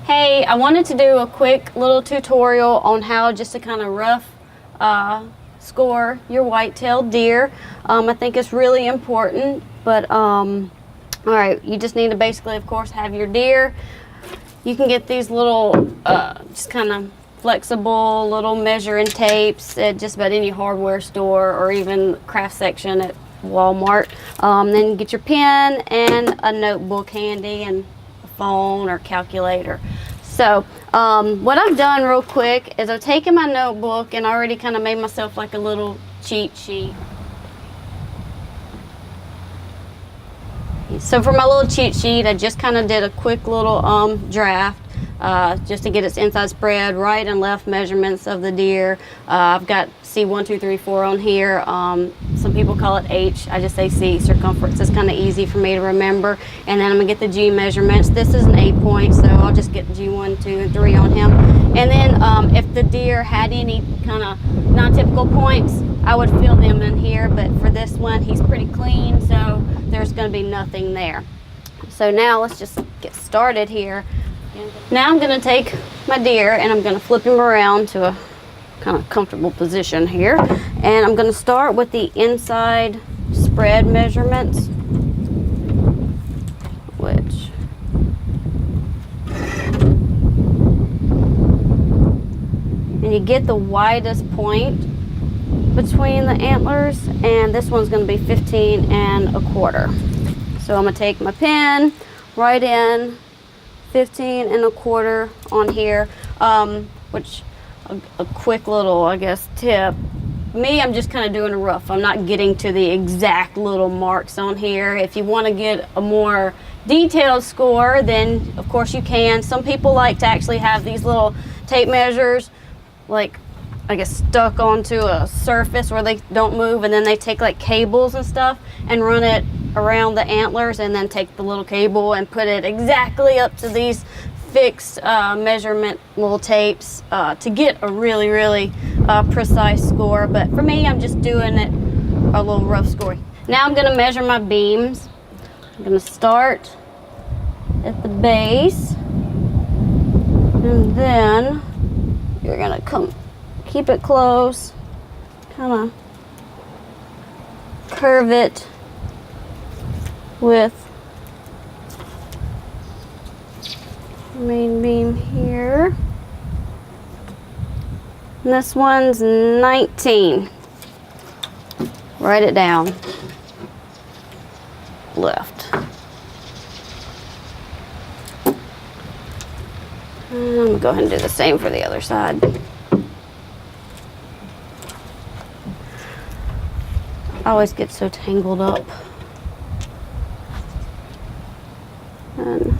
Hey, I wanted to do a quick little tutorial on how just to kind of rough score your white-tailed deer. I think it's really important, but all right, you just need to basically, of course, have your deer. You can get these little just kind of flexible little measuring tapes at just about any hardware store or even craft section at Walmart. Then get your pen and a notebook handy and a phone or calculator. So what I've done real quick is I've taken my notebook and already kind of made myself like a little cheat sheet. So for my little cheat sheet, I just kind of did a quick little draft just to get its inside spread, right and left measurements of the deer. I've got C1, 2, 3, 4 on here. Some people call it H. I just say C, circumference. It's kind of easy for me to remember. And then I'm going to get the G measurements. This is an 8 point, so I'll just get G1, 2, and 3 on him. And then if the deer had any kind of non-typical points, I would fill them in here. But for this one, he's pretty clean, so there's going to be nothing there. So now let's just get started here. Now I'm going to take my deer and I'm going to flip him around to a kind of comfortable position here. And I'm going to start with the inside spread measurements, which and you get the widest point between the antlers, and this one's going to be 15 1/4. So I'm going to take my pen, write in 15 1/4 on here, which a quick little, I guess, tip. Me, I'm just kind of doing a rough. I'm not getting to the exact little marks on here. If you want to get a more detailed score, then of course you can. Some people like to actually have these little tape measures, like I guess stuck onto a surface where they don't move, and then they take like cables and stuff and run it around the antlers and then take the little cable and put it exactly up to these fixed measurement little tapes to get a really precise score. But for me, I'm just doing it a little rough scoring. Now I'm going to measure my beams. I'm going to start at the base, and then you're going to keep it close, kind of curve it with main beam here. And this one's 19. Write it down. Left. And I'm going to go ahead and do the same for the other side. I always get so tangled up. And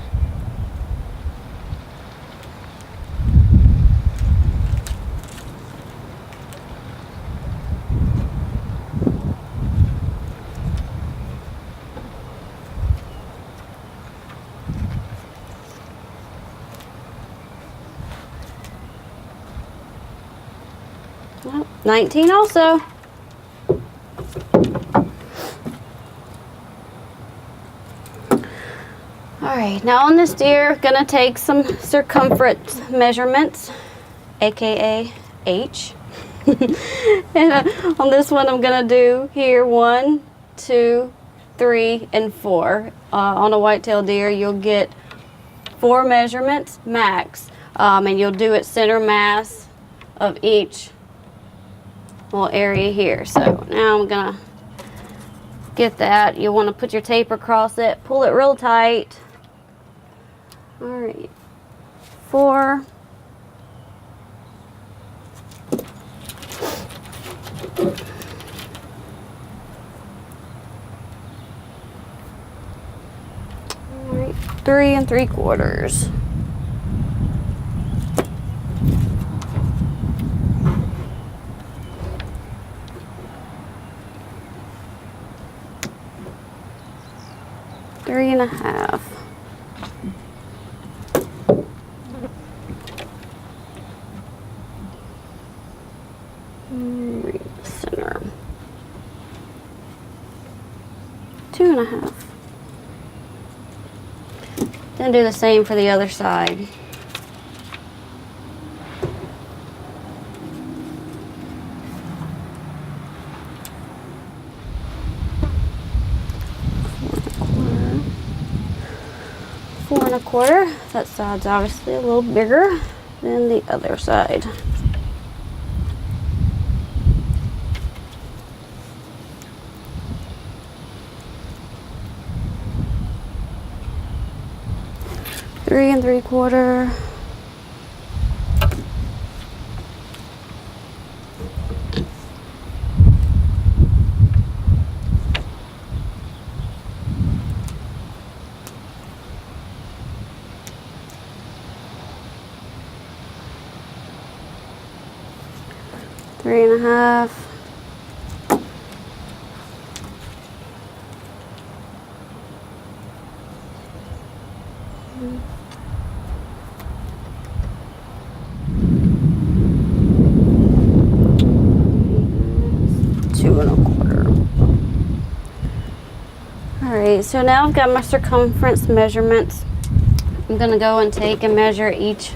well, 19 also. Alright, now on this deer, gonna take some circumference measurements, aka H. And on this one, I'm gonna do here 1, 2, 3, and 4. On a whitetail deer, you'll get 4 measurements max, and you'll do it center mass of each little area here. So now I'm gonna get that. You want to put your tape across it, pull it real tight. All right, 4. All right, 3 3/4. Three and a half. Center. 2.5. Then do the same for the other side. 3/4. That side's obviously a little bigger than the other side. Three and 3/4. Three and a half. Two and a 1/4. All right, so now I've got my circumference measurements. I'm gonna go and take and measure each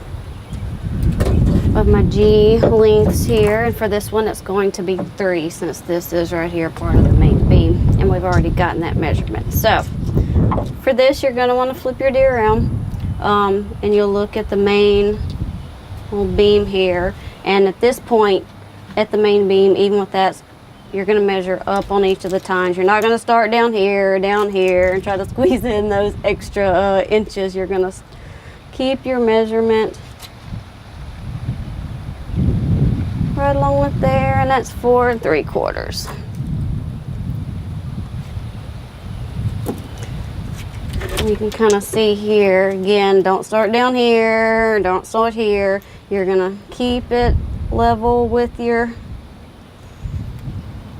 of my G lengths here, and for this one it's going to be 3, since this is right here part of the main beam, and we've already gotten that measurement. So for this, you're going to want to flip your deer around, and you'll look at the main little beam here, and at this point at the main beam, even with that, you're going to measure up on each of the tines. You're not going to start down here and try to squeeze in those extra inches. You're going to keep your measurement right along with there, and that's 4 3/4. You can kind of see here again, don't start down here, don't start here. You're gonna keep it level with your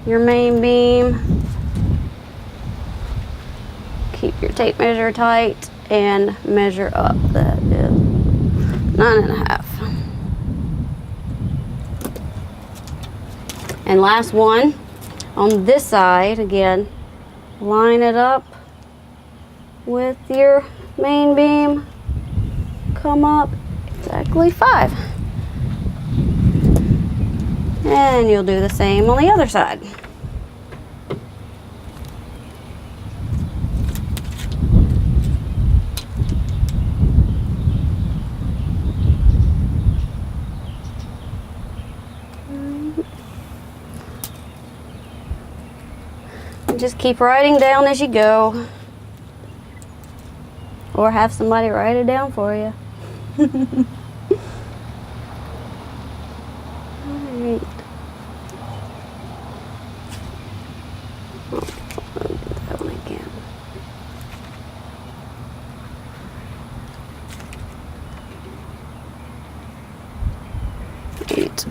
main beam. Keep your tape measure tight and measure up. That is 9 1/2. And last one, on this side, again, line it up with your main beam, come up exactly 5. And you'll do the same on the other side. Just keep writing down as you go, or have somebody write it down for you. Alright. I'll do that one again. Eight.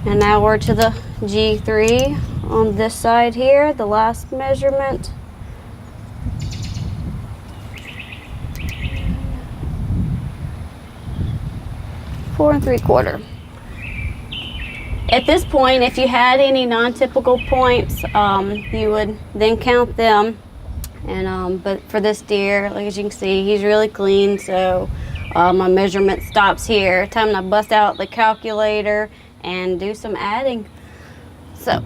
And now we're to the G3 on this side here, the last measurement. Four 3/4. At this point, if you had any non-typical points, you would then count them. And but for this deer, like as you can see, he's really clean, so my measurement stops here. Time to bust out the calculator and do some adding. So,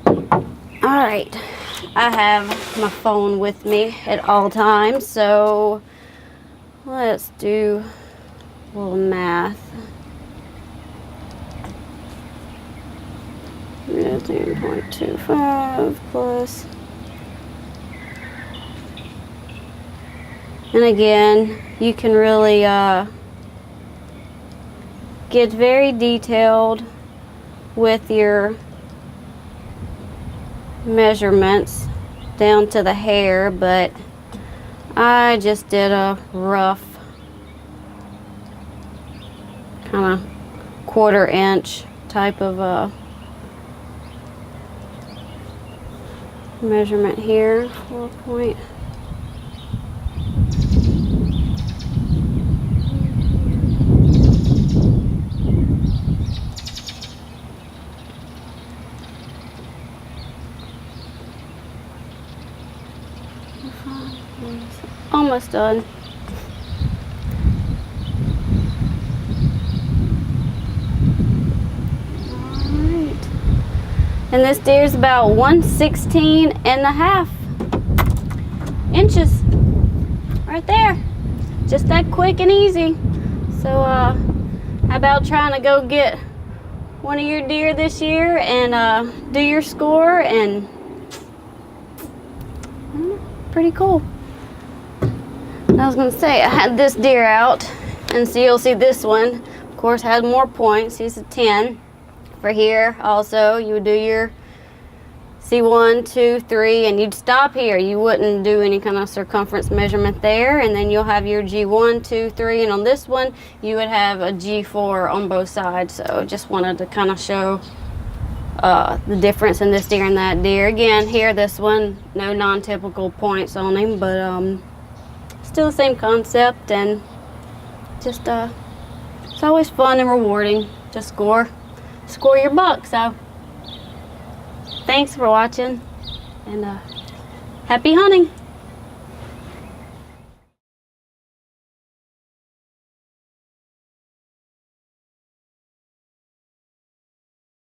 all right, I have my phone with me at all times, so let's do a little math. 0.25 plus, and again, you can really get very detailed with your measurements down to the hair, but I just did a rough kind of 1/4 inch type of measurement here. 4 point. Almost done. Alright. And this deer's about 116 1/2 inches. right there. Just that quick and easy. So how about trying to go get one of your deer this year and do your score? And pretty cool. I was gonna say, I had this deer out, and so you'll see this one, of course, had more points. He's a 10. For here, also, you would do your C1, 2, 3, and you'd stop here. You wouldn't do any kind of circumference measurement there, and then you'll have your G1, 2, 3, and on this one, you would have a G4 on both sides. So just wanted to kind of show the difference in this deer and that deer. Again, here, this one, no non-typical points on him, but still the same concept, and just it's always fun and rewarding to score your buck. So thanks for watching, and happy hunting.